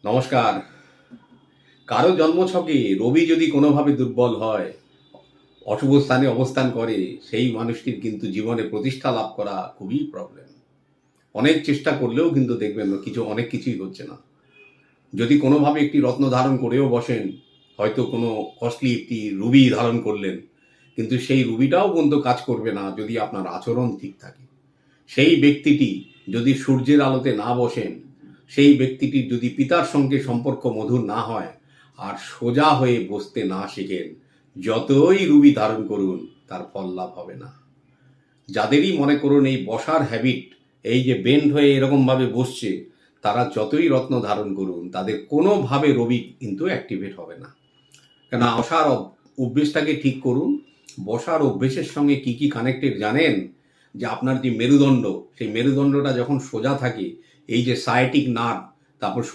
নমস্কার। কারো জন্মছকে রবি যদি কোনোভাবে দুর্বল হয়, অশুভ স্থানে অবস্থান করে, সেই মানুষটির কিন্তু জীবনে প্রতিষ্ঠা লাভ করা খুবই প্রবলেম। অনেক চেষ্টা করলেও কিন্তু দেখবেন অনেক কিছুই হচ্ছে না। যদি কোনোভাবে একটি রত্ন ধারণ করেও বসেন, হয়তো কোনো কস্টলি একটি রুবি ধারণ করলেন, কিন্তু সেই রুবিটাও কিন্তু কাজ করবে না যদি আপনার আচরণ ঠিক থাকে। সেই ব্যক্তিটি যদি সূর্যের আলোতে না বসেন, সেই ব্যক্তিটির যদি পিতার সঙ্গে সম্পর্ক মধুর না হয়, আর সোজা হয়ে বসতে না শেখেন, যতই রুবি ধারণ করুন তার ফল লাভ হবে না। যাদেরই মনে করুন এই বসার হ্যাবিট, এই যে বেন্ড হয়ে এরকমভাবে বসছে, তারা যতই রত্ন ধারণ করুন তাদের কোনোভাবে রবি কিন্তু অ্যাক্টিভেট হবে না। কেন, বসার অভ্যেসটাকে ঠিক করুন। বসার অভ্যেসের সঙ্গে কি কি কানেক্টেড জানেন? যে আপনার যে মেরুদণ্ড, সেই মেরুদণ্ডটা যখন সোজা থাকে, এই যে সায়াটিক নার্ভ, তারপর